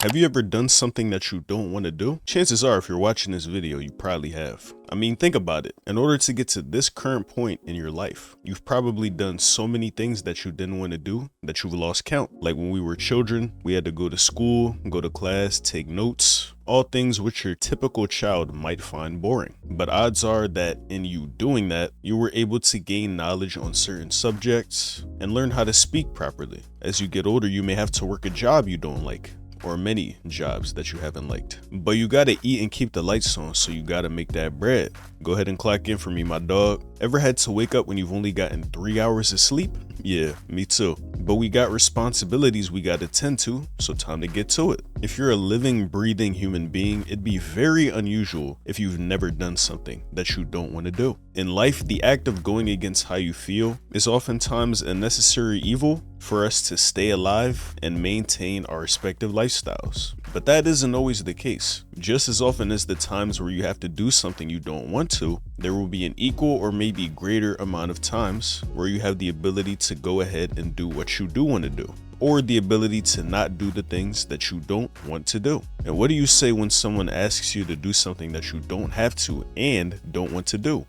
Have you ever done something that you don't want to do? Chances are, if you're watching this video, you probably have. I mean, think about it. In order to get to this current point in your life, you've probably done so many things that you didn't want to do that you've lost count. Like when we were children, we had to go to school, go to class, take notes, all things which your typical child might find boring. But odds are that in you doing that, you were able to gain knowledge on certain subjects and learn how to speak properly. As you get older, you may have to work a job you don't like, or many jobs that you haven't liked. But you gotta eat and keep the lights on, so you gotta make that bread. Go ahead and clock in for me, my dog. Ever had to wake up when you've only gotten 3 hours of sleep? Yeah, me too. But we got responsibilities we gotta tend to, so time to get to it. If you're a living, breathing human being, it'd be very unusual if you've never done something that you don't want to do. In life, the act of going against how you feel is oftentimes a necessary evil for us to stay alive and maintain our respective lifestyles. But that isn't always the case. Just as often as the times where you have to do something you don't want to, there will be an equal or maybe greater amount of times where you have the ability to go ahead and do what you do want to do, or the ability to not do the things that you don't want to do. And what do you say when someone asks you to do something that you don't have to and don't want to do?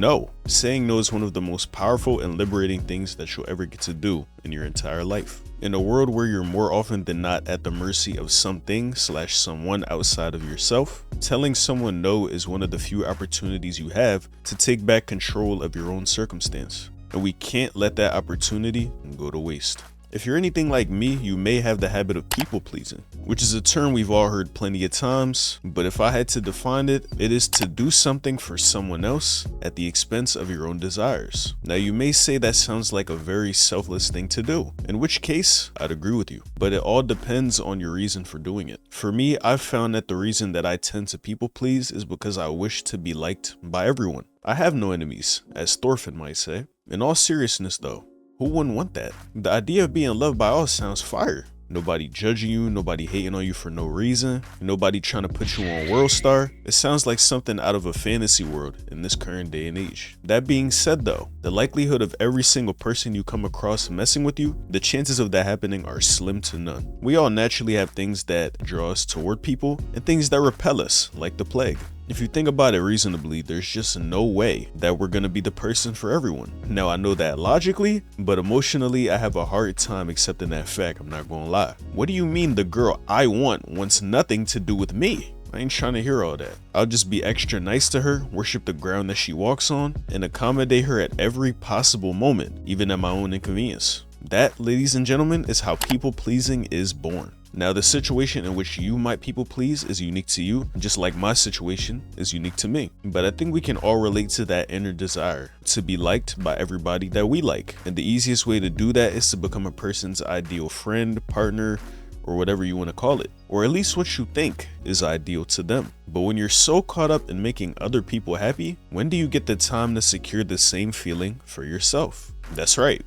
No. Saying no is one of the most powerful and liberating things that you'll ever get to do in your entire life. In a world where you're more often than not at the mercy of something/someone outside of yourself, telling someone no is one of the few opportunities you have to take back control of your own circumstance. And we can't let that opportunity go to waste. If you're anything like me, you may have the habit of people pleasing, which is a term we've all heard plenty of times, but if I had to define it, it is to do something for someone else at the expense of your own desires. Now you may say that sounds like a very selfless thing to do, in which case I'd agree with you, but it all depends on your reason for doing it. For me, I've found that the reason that I tend to people please is because I wish to be liked by everyone. I have no enemies, as Thorfinn might say. In all seriousness though, who wouldn't want that? The idea of being loved by all sounds fire. Nobody judging you, nobody hating on you for no reason, nobody trying to put you on World Star. It sounds like something out of a fantasy world in this current day and age. That being said though, the likelihood of every single person you come across messing with you, the chances of that happening are slim to none. We all naturally have things that draw us toward people and things that repel us, like the plague. If you think about it reasonably, there's just no way that we're gonna be the person for everyone. Now I know that logically, but emotionally I have a hard time accepting that fact, I'm not gonna lie. What do you mean the girl I want wants nothing to do with me? I ain't trying to hear all that. I'll just be extra nice to her, worship the ground that she walks on, and accommodate her at every possible moment, even at my own inconvenience. That, ladies and gentlemen, is how people pleasing is born. Now, the situation in which you might people please is unique to you, just like my situation is unique to me. But I think we can all relate to that inner desire to be liked by everybody that we like. And the easiest way to do that is to become a person's ideal friend, partner, or whatever you want to call it, or at least what you think is ideal to them. But when you're so caught up in making other people happy, when do you get the time to secure the same feeling for yourself? That's right.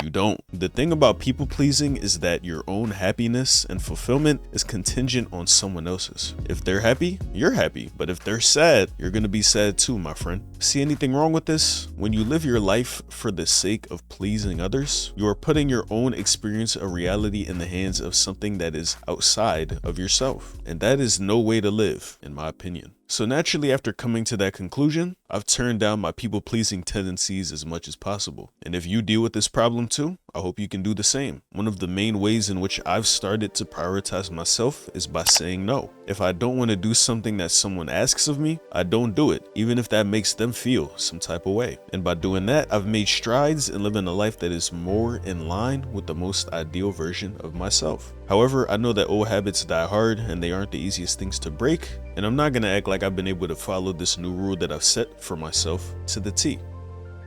You don't. The thing about people pleasing is that your own happiness and fulfillment is contingent on someone else's. If they're happy, you're happy. But if they're sad, you're gonna be sad too, my friend. See anything wrong with this? When you live your life for the sake of pleasing others, you are putting your own experience of reality in the hands of something that is outside of yourself. And that is no way to live, in my opinion. So naturally, after coming to that conclusion, I've turned down my people-pleasing tendencies as much as possible. And if you deal with this problem too, I hope you can do the same. One of the main ways in which I've started to prioritize myself is by saying no. If I don't want to do something that someone asks of me, I don't do it, even if that makes them feel some type of way. And by doing that, I've made strides in living a life that is more in line with the most ideal version of myself. However, I know that old habits die hard and they aren't the easiest things to break, and I'm not gonna act like I've been able to follow this new rule that I've set for myself to the T,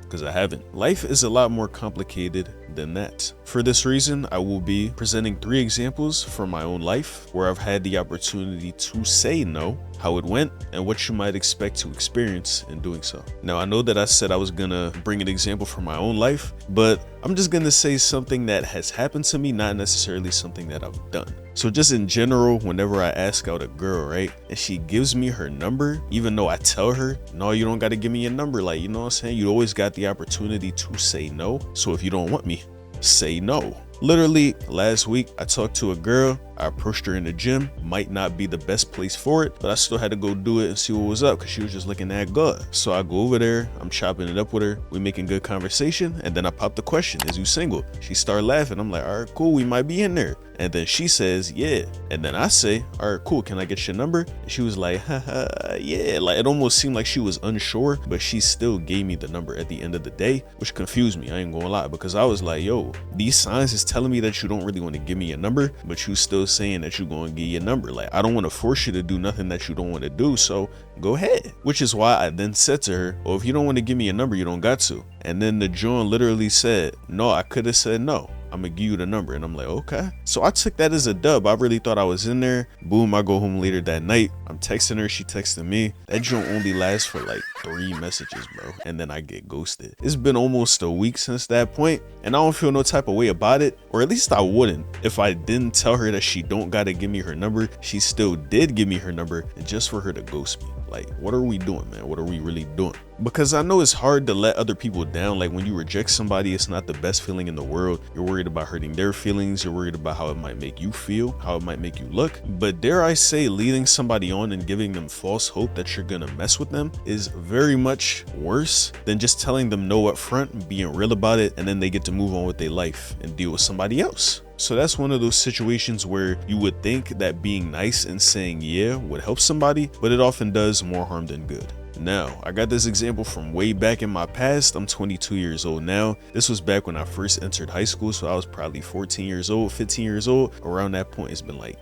because I haven't. Life is a lot more complicated than that. For this reason, I will be presenting 3 examples from my own life where I've had the opportunity to say no, how it went, and what you might expect to experience in doing so. Now, I know that I said I was gonna bring an example from my own life, but I'm just gonna say something that has happened to me, not necessarily something that I've done. So just in general, whenever I ask out a girl, right, and she gives me her number, even though I tell her, no, you don't got to give me your number, like, you know what I'm saying? You always got the opportunity to say no. So if you don't want me, say no. Literally last week, I talked to a girl. I approached her in the gym. Might not be the best place for it, but I still had to go do it and see what was up because she was just looking that good. So I go over there, I'm chopping it up with her. We making good conversation, and then I pop the question, is you single? She started laughing. I'm like, all right, cool, we might be in there. And then she says, yeah. And then I say, all right, cool, can I get your number? And she was like, haha, yeah. Like, it almost seemed like she was unsure, but she still gave me the number at the end of the day, which confused me, I ain't gonna lie, because I was like, yo, these signs is telling me that you don't really want to give me your number, but you still saying that you're gonna give your number. Like, I don't want to force you to do nothing that you don't want to do, so go ahead. Which is why I then said to her, well, if you don't want to give me your number, you don't got to. And then the John literally said, no, I could have said no, I'm gonna give you the number. And I'm like, okay. So I took that as a dub. I really thought I was in there. Boom, I go home later that night. I'm texting her, she texting me. That joint only lasts for like 3 messages, bro. And then I get ghosted. It's been almost a week since that point, and I don't feel no type of way about it, or at least I wouldn't if I didn't tell her that she don't gotta give me her number. She still did give me her number, and just for her to ghost me. Like, what are we doing, man? What are we really doing? Because I know it's hard to let other people down. Like, when you reject somebody, it's not the best feeling in the world. You're worried about hurting their feelings. You're worried about how it might make you feel, how it might make you look. But dare I say, leading somebody on and giving them false hope that you're gonna mess with them is very much worse than just telling them no up front and being real about it, and then they get to move on with their life and deal with somebody else. So that's one of those situations where you would think that being nice and saying yeah would help somebody, but it often does more harm than good. Now, I got this example from way back in my past. I'm 22 years old now. This was back when I first entered high school, so I was probably 14 years old, 15 years old. Around that point, it's been like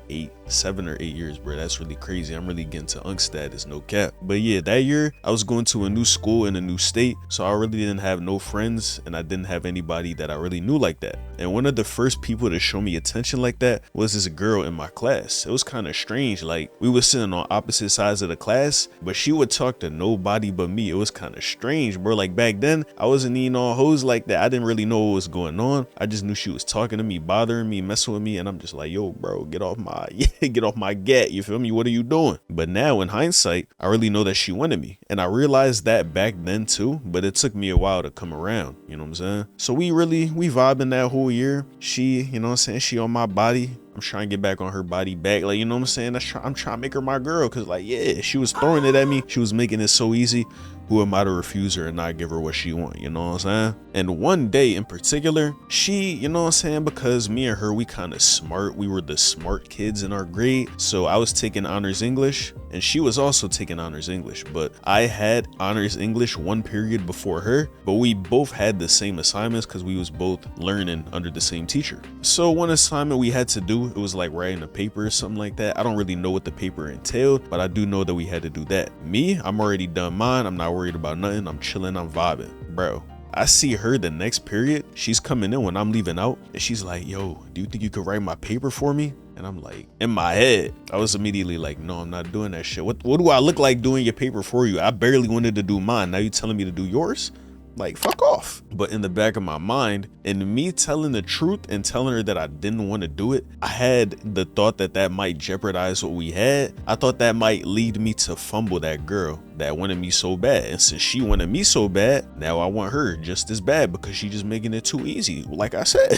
7 or 8 years, bro. That's really crazy. I'm really getting to unk status, no cap. But yeah, that year, I was going to a new school in a new state, so I really didn't have no friends, and I didn't have anybody that I really knew like that. And one of the first people to show me attention like that was this girl in my class. It was kind of strange. Like, we were sitting on opposite sides of the class, but she would talk to nobody but me. It was kind of strange, bro. Like, back then, I wasn't eating all hoes like that. I didn't really know what was going on. I just knew she was talking to me, bothering me, messing with me, and I'm just like, yo, bro, get off my get off my gat, you feel me? What are you doing? But now in hindsight, I really know that she wanted me, and I realized that back then too, but it took me a while to come around, you know what I'm saying? So we vibing that whole year. She, you know what I'm saying, she on my body. I'm trying to get back on her body back, like, you know what I'm saying? I'm trying to make her my girl, because, like, yeah, she was throwing it at me. She was making it so easy. Who am I to refuse her and not give her what she want, you know what I'm saying? And one day in particular, she, you know what I'm saying, because me and her, we kind of smart. We were the smart kids in our grade. So I was taking honors English, and she was also taking honors English, but I had honors English one period before her, but we both had the same assignments because we was both learning under the same teacher. So one assignment we had to do, it was like writing a paper or something like that. I don't really know what the paper entailed, but I do know that we had to do that. Me, I'm already done mine. I'm not worried about nothing. I'm chilling, I'm vibing, bro. I see her the next period. She's coming in when I'm leaving out, and she's like, yo, do you think you could write my paper for me? And I'm like, in my head, I was immediately like, no, I'm not doing that shit. What do I look like doing your paper for you? I barely wanted to do mine. Now you telling me to do yours? Like, fuck off. But in the back of my mind, and me telling the truth and telling her that I didn't want to do it, I had the thought that that might jeopardize what we had. I thought that might lead me to fumble that girl that wanted me so bad. And since she wanted me so bad, now I want her just as bad because she just making it too easy. Like I said,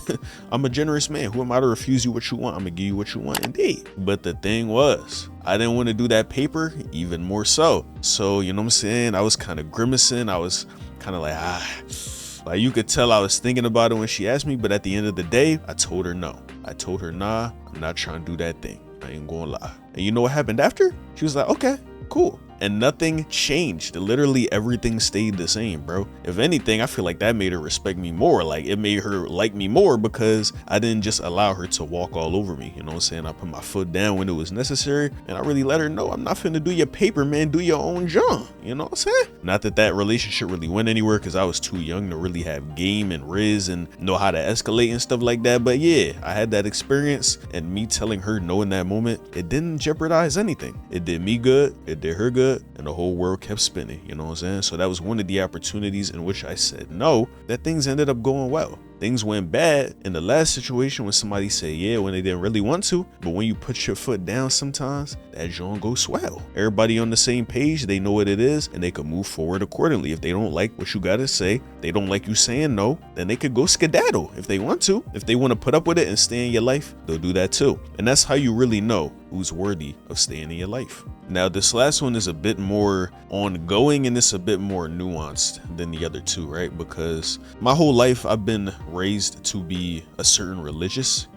I'm a generous man. Who am I to refuse you what you want? I'm gonna give you what you want indeed. But the thing was, I didn't want to do that paper even more so. So, you know what I'm saying? I was kind of grimacing. I was kind of like you could tell I was thinking about it when she asked me, but at the end of the day, I told her no. I told her, nah, I'm not trying to do that thing. I ain't gonna lie. And you know what happened after? She was like, okay, cool. And nothing changed. Literally everything stayed the same, bro. If anything, I feel like that made her respect me more. Like, it made her like me more because I didn't just allow her to walk all over me. You know what I'm saying? I put my foot down when it was necessary, and I really let her know, I'm not finna do your paper, man. Do your own job. You know what I'm saying? Not that that relationship really went anywhere because I was too young to really have game and riz and know how to escalate and stuff like that. But yeah, I had that experience, and me telling her no in that moment, it didn't jeopardize anything. It did me good. It did her good. And the whole world kept spinning, you know what I'm saying? So that was one of the opportunities in which I said no, that things ended up going well. things went bad in the last situation when somebody said yeah when they didn't really want to, but when you put your foot down sometimes that joint go swell. Everybody on the same page, they know what it is, and they can move forward accordingly. If they don't like what you gotta say, they don't like you saying no, then they could go skedaddle if they want to. If they want to put up with it and stay in your life, they'll do that too. And that's how you really know who's worthy of staying in your life. Now, this last one is a bit more ongoing and it's a bit more nuanced than the other two, right? Because my whole life I've been raised to be a certain religion.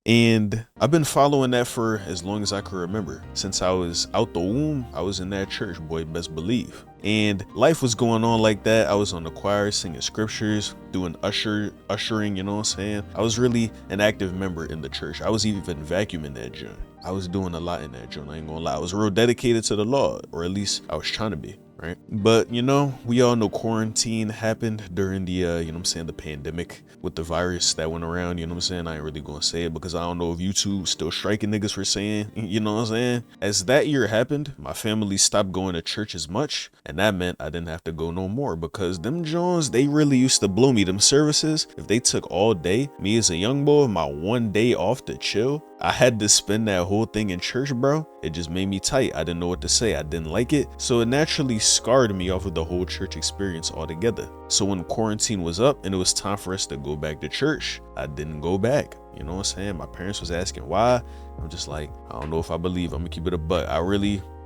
And I've been following that for as long as I can remember. Since I was out the womb, I was in that church, boy, best believe. And life was going on like that. I was on the choir, singing scriptures, doing ushering, you know what I'm saying? I was really an active member in the church. I was even vacuuming that joint. I was doing a lot in that joint, I ain't gonna lie. I was real dedicated to the Lord, or at least I was trying to be. Right. But, you know, we all know quarantine happened during the, you know what I'm saying, the pandemic with the virus that went around. You know what I'm saying? I ain't really going to say it because I don't know if YouTube still striking niggas for saying, you know what I'm saying? As that year happened, my family stopped going to church as much. And that meant I didn't have to go no more because them Jones, they really used to blow me. Them services, if they took all day, me as a young boy, my one day off to chill, I had to spend that whole thing in church, bro. It just made me tight. I didn't know what to say. I didn't like it. So it naturally scarred me off of the whole church experience altogether. So when quarantine was up and it was time for us to go back to church, I didn't go back. You know what I'm saying? My parents was asking why. I'm just like, I don't know if I believe. I'm gonna keep it a buck.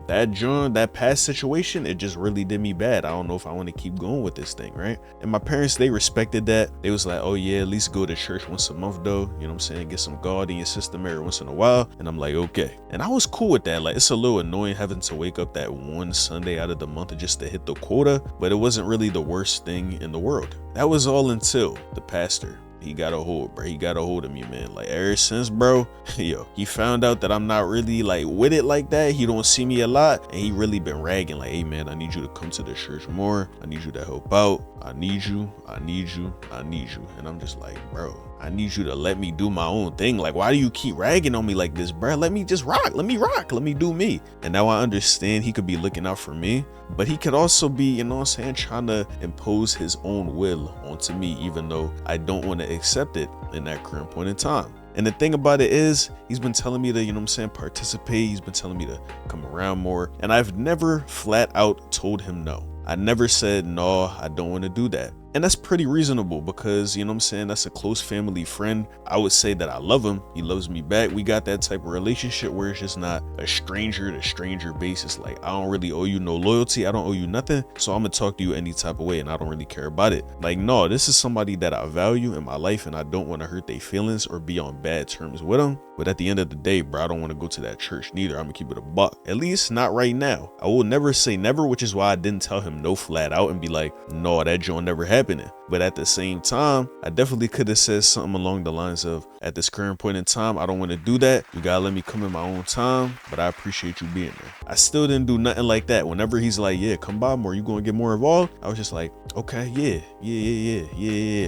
That past situation, it just really did me bad. I don't know if I want to keep going with this thing, right? And my parents, they respected that. They was like, oh yeah, at least go to church once a month though. You know what I'm saying? Get some God in your system every once in a while. And I'm like, okay. And I was cool with that. Like, it's a little annoying having to wake up that one Sunday out of the month just to hit the quota, but it wasn't really the worst thing in the world. That was all until the pastor, he got a hold, bro. He got a hold of me, man. Like, ever since, bro, yo, he found out that I'm not really like with it like that. He don't see me a lot, and he really been ragging like, hey man, I need you to come to the church more. I need you to help out. I need you. And I'm just like, bro, I need you to let me do my own thing. Like, why do you keep ragging on me like this, bro? Let me just rock. Let me rock. Let me do me. And now I understand he could be looking out for me, but he could also be, you know what I'm saying, trying to impose his own will onto me, even though I don't want to accept it in that current point in time. And the thing about it is, he's been telling me to, you know what I'm saying, participate. He's been telling me to come around more. And I've never flat out told him no. I never said, no, I don't want to do that. And that's pretty reasonable because, you know what I'm saying, that's a close family friend. I would say that I love him. He loves me back. We got that type of relationship where it's just not a stranger to stranger basis. Like, I don't really owe you no loyalty. I don't owe you nothing. So I'm going to talk to you any type of way and I don't really care about it. Like, no, this is somebody that I value in my life and I don't want to hurt their feelings or be on bad terms with them. But at the end of the day, bro, I don't want to go to that church neither. I'm going to keep it a buck. At least not right now. I will never say never, which is why I didn't tell him no flat out and be like, no, that joint never happening. But at the same time, I definitely could have said something along the lines of, at this current point in time, I don't want to do that. You gotta let me come in my own time, but I appreciate you being there. I still didn't do nothing like that. Whenever he's like, yeah, come by more, you gonna get more involved? I was just like, okay, yeah.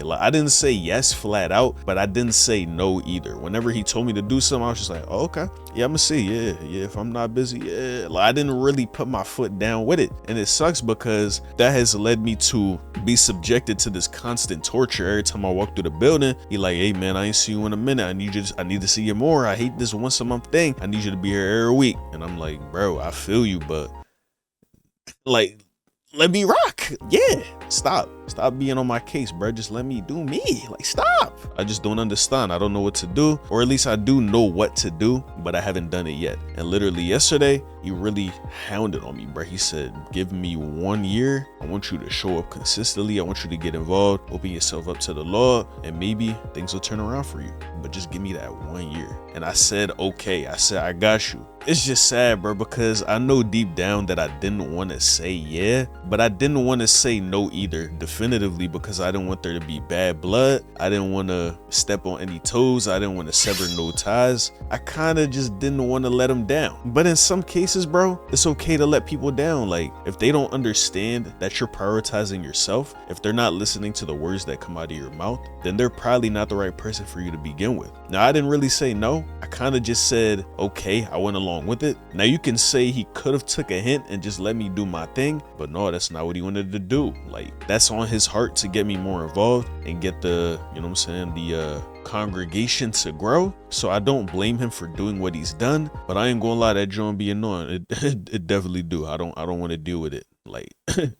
Like, I didn't say yes flat out, but I didn't say no either. Whenever he told me to do something, I was just like, oh, okay, yeah, I'm gonna see, yeah, if I'm not busy, yeah. Like, I didn't really put my foot down with it. And it sucks because that has led me to be subjected to this constant torture. Every time I walk through the building, he like, hey man, I ain't see you in a minute. I need to see you more. I hate this once a month thing. I need you to be here every week. And I'm like, bro, I feel you, but like, let me rock. Yeah, stop being on my case, bro. Just let me do me. Like, stop. I just don't understand. I don't know what to do, or at least I do know what to do, but I haven't done it yet. And literally yesterday, he really hounded on me, bro. He said, give me 1 year. I want you to show up consistently. I want you to get involved, open yourself up to the Lord, and maybe things will turn around for you. But just give me that 1 year. And I said, okay. I said, I got you. It's just sad, bro, because I know deep down that I didn't want to say yeah, but I didn't want to say no either, definitively, because I didn't want there to be bad blood. I didn't want to step on any toes. I didn't want to sever no ties. I kind of just didn't want to let them down. But in some cases, bro, it's okay to let people down. Like, if they don't understand that you're prioritizing yourself, if they're not listening to the words that come out of your mouth, then they're probably not the right person for you to begin with. Now, I didn't really say no. I kind of just said, okay, I went along with it. Now, you can say he could have took a hint and just let me do my thing, but no, that's not what he wanted to do. Like, that's on on his heart to get me more involved and get the, you know what I'm saying, the congregation to grow. So I don't blame him for doing what he's done, but I ain't gonna lie, that joint be annoying. It definitely do. I don't want to deal with it like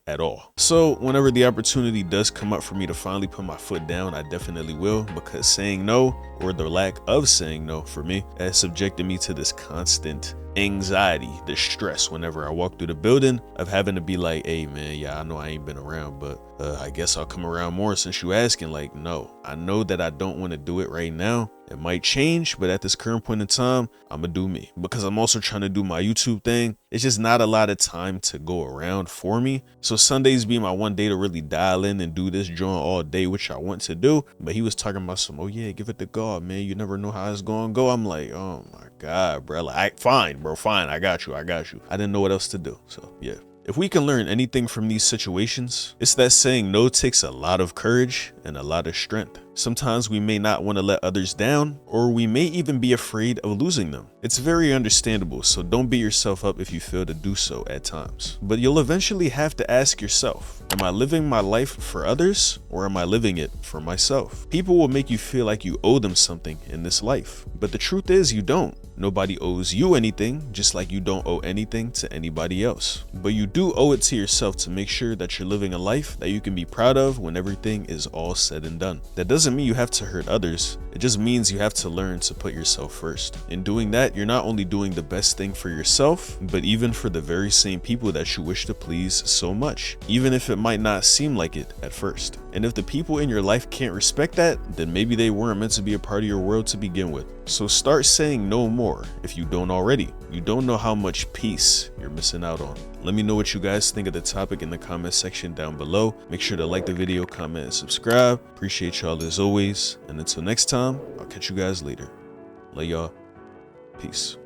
at all. So whenever the opportunity does come up for me to finally put my foot down, I definitely will, because saying no, or the lack of saying no for me, has subjected me to this constant anxiety, this stress whenever I walk through the building of having to be like, hey man, yeah, I know I ain't been around, but I guess I'll come around more since you asking. Like, no, I know that I don't want to do it right now. It might change, but at this current point in time, I'm gonna do me, because I'm also trying to do my YouTube thing. It's just not a lot of time to go around for me. So Sundays be my one day to really dial in and do this joint all day, which I want to do. But he was talking about some, oh yeah, give it to God, man. You never know how it's gonna go. I'm like, oh my God, bro. Like, fine, bro, fine. I got you. I didn't know what else to do. So yeah. If we can learn anything from these situations, it's that saying no takes a lot of courage and a lot of strength. Sometimes we may not want to let others down, or we may even be afraid of losing them. It's very understandable, so don't beat yourself up if you fail to do so at times. But you'll eventually have to ask yourself, am I living my life for others, or am I living it for myself? People will make you feel like you owe them something in this life, but the truth is you don't. Nobody owes you anything, just like you don't owe anything to anybody else. But you do owe it to yourself to make sure that you're living a life that you can be proud of when everything is all said and done. That doesn't mean you have to hurt others. It just means you have to learn to put yourself first. In doing that, you're not only doing the best thing for yourself, but even for the very same people that you wish to please so much, even if it might not seem like it at first. And if the people in your life can't respect that, then maybe they weren't meant to be a part of your world to begin with. So start saying no more if you don't already. You don't know how much peace you're missing out on. Let me know what you guys think of the topic in the comment section down below. Make sure to like the video, comment, and subscribe. Appreciate y'all as always. And until next time, I'll catch you guys later. Love y'all. Peace.